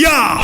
Year.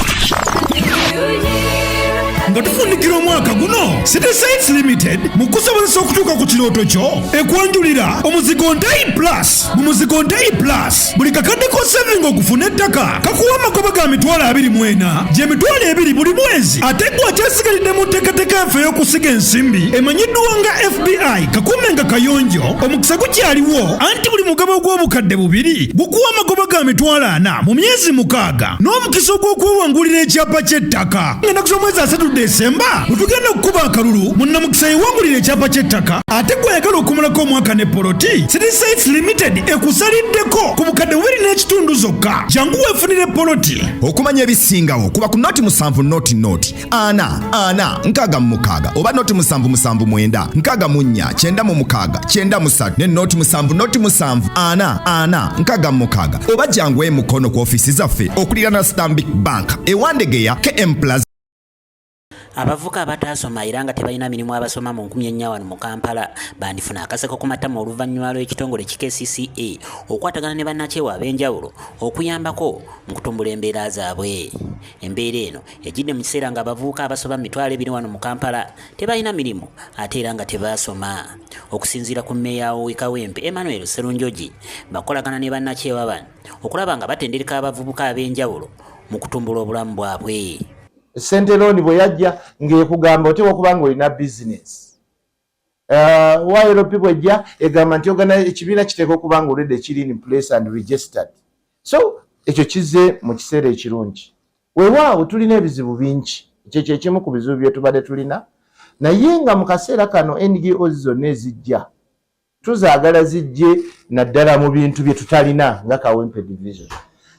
Nga tufunikira omwaka guno City Sites Limited mukusobozesa okutuuka ku kirooto kyo ekwanjulira omuzigo Ntayi Plus. Mu muzigo Ntayi Plus buli kakadde k'oseving okufuna ettaka kakuwa amagoba ga mitwalo 24 gye mitwalo 2 buli mwezi ate gwe akyasigalidde mu nteekateeka yaffe y'okusiga ensimbi emanyiddwa nga FBI kakuume nga kayonjo omukisa gukyaliwo anti buli mugabo gw'obukadde 2 gukuwa amagoba ga mitwalo 4 mu myezi 6 n'omukisa ogw'okwewangulira ekyapa ky'ettaka ngenda kusoma mwezi 3 Desemba utugenda okukuba akalulu munnamukisa yewangulira ekyapa ky'ettaka ate gwayagala okumulako omwaka ne poloti City Sites Limited ekusaliddeko ku bukadde 2.5 zokka jangu weefunire poloti. Okumanya ebisingawo kuba ku noti 7 noti ana nkaga mukaaga oba noti 7 nkaga munya 9 ne noti 7 ana nkaga mukaaga oba jangu emukono ku ofisi zaffe okulirana Stanbic Bank ewandegeya KM Plaza. Abavuka abataasoma era nga tebalina mirimu abasoma mu 1400 mu Kampala bandifuna akaseko ku matama oluvannyuma lw'ekitongole KCCA okwatagana ne bannakyewa ab'enjawulo okuyambako mu kutumbula embeera zaabwe. Embeera eno ejjidde mu kiseera nga abavubuka abasoba mu mitwalo 20 mu Kampala tebalina mirimu ate era nga tebaasoma. Okusinziira ku mmeeya w'Ekawempe Emmanuel Serunjogi bakolagana ne bannakyewa bano okulaba nga batendereka abavubuka ab'enjawulo mu kutumbula obulamu bwabwe. Sente loan bwe yajja ng'ekugamba oteekwa okuba ng'olina business. While people ejja egamba nti ekibiina kiteekwa okuba ng'olwedde kiri in place and registered. So ekyo kizze mu kiseera ekirungi. Weewaawo tulina ebizibu bingi. Ekyo kyekimu ku bizibu bye tubadde tulina. Naye nga mu kaseera kano NGOs zonna ezijja tuzaagala zijje naddala mu bintu bye tutalina nga Kawempe Division.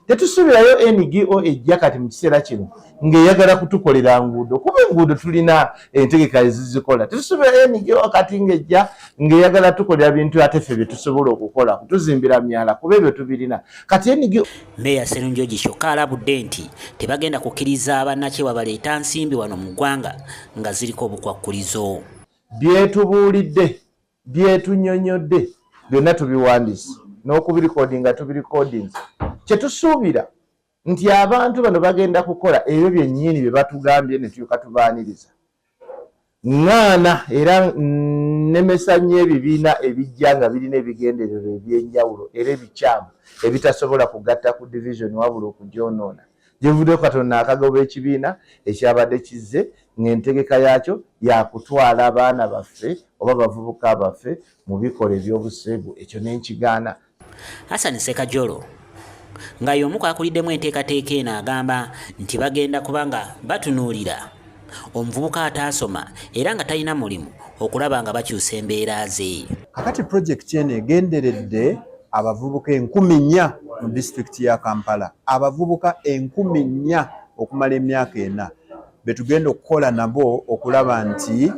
Tetusuubirayo NGO ejja kati mu kiseera kino ng'eyagala kutukolera nguudo kuba enguudo tulina entegeka ezizikola. Tetusuubirayo NGO kati ng'ejja ng'eyagala tukolera bintu ate ffe bye tusobola okukola kutuzimbira myala kuba ebyo tubirina kati NGO. Mmeeya Serunjogi kyokka alabudde nti tebagenda kukkiriza bannakyewa baleeta nsimbi wano mu ggwanga nga ziriko obukwakkulizo. Byetubuulidde byetunnyonnyodde byonna tubiwandiise n'okubirikodinga tubirikodinze. Kyetusuubira nti abantu bano bagenda kukola ebyo byennyini bye batugambye ne tuuka tubaaniriza. Ŋŋaana era nemesa nnyo ebibiina ebijja nga birina ebigendererwa eby'enjawulo era ebikyamu ebitasobola kugatta ku division wabula okugyonoona. Gyevuddeko Katonda akagoba ekibiina ekyabadde kizze ng'entegeka yaakyo yakutwala abaana baffe oba bavubuka baffe mu bikola eby'obuseegu ekyo n'enkigaana. Hassan Sekajolo nga y'omu akuliddemu enteekateeka eno agamba nti bagenda kubanga batunuulira omuvubuka ataasoma era nga talina mulimu okulaba nga bakyusa embeera ze. Kakati projekiti eno egenderedde abavubuka 4,000 mu disitulikiti ya Kampala, abavubuka 4,000 okumala emyaka 4 betugenda okukola nabo okulaba nti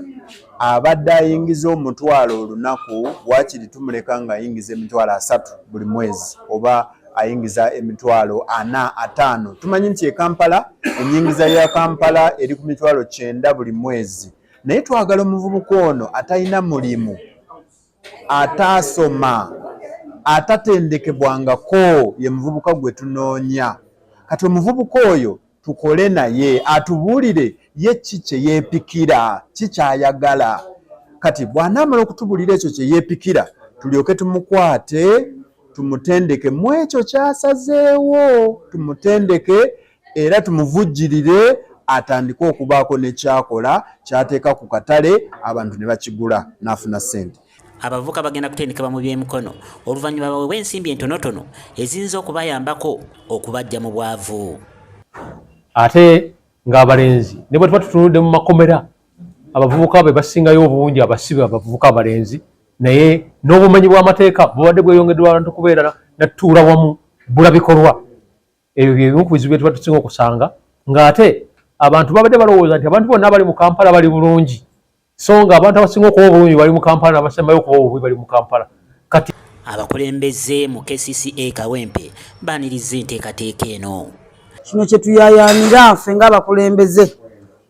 abadde ayingiza omutwalo olunaku waakiri tumuleka nga ayingiza emitwalo 3 buli mwezi oba ayingiza emitwalo 4-5. Tumanyi nti e Kampala enyingiza ya Kampala eri ku mitwalo 9 buli mwezi, naye twagala omuvubuka ono atalina mulimu ataasoma atatendekebwangako ye muvubuka gwe tunoonya. Kati omuvubuka oyo tukole naye atubuulire ye ki kye yeepikira, ki kyayagala. Kati bw'anaamala okutubuulira ekyo kye yeepikira tulyoke tumukwate tumutendeke mu ekyo kyasazeewo, tumutendeke era tumuvujjirire atandike okubaako ne kyakola kyateeka ku katale abantu ne bakigula n'afuna ssente. Abavubuka bagenda kutendekebwa mu by'emikono oluvannyuma baweebwa ensimbi entonotono eziyinza okubayambako okubajja mu bwavu. Ate ng'abalenzi ne bwe tuba tutunudde mu makomera abavubuka be basingayo obungi abasibe abavubuka abalenzi, naye n'obumenyi bw'amateeka bubadde bweyongedde abantu kubeera natuula wamu bulabikolwa. Ebyo bye ku bizibu bye tuba tusinga okusanga ng'ate abantu babadde balowooza nti abantu bonna abali mu Kampala bali bulungi, so nga abantu abasinga okuba obulungi bali mu Kampala n'abasembayo okuba obubi bali mu Kampala. Kati abakulembeze mu KCCA Kawempe baaniriza enteekateeka eno. Kino kye tuyayaanira ffe ng'abakulembeze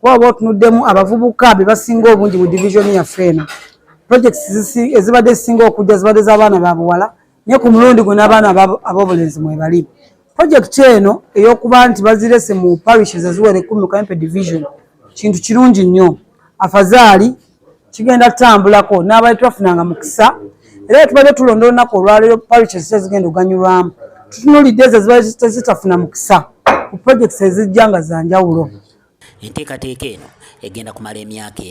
waba otunuddemu abavubuka be basinga obungi mu division yaffe eno. Projects ezibadde zisinga okujja zibadde z'abaana ba buwala, naye ku mulundi guno abaana ab'obulenzi mwe bali. Project eno eyokuba nti bazirese mu parishes eziwera 10 mu Kayempe division kintu kirungi nnyo. Afazaali kigenda tutambulako n'abaali twafunanga mukisa era tubadde tulonda olunaku olwaleero parishes ezigenda oganyulwamu tutunuulidde ezo zibaali zitafuna mukisa ku projects ezijja nga za njawulo. Enteekateeka eno egenda kumala emyaka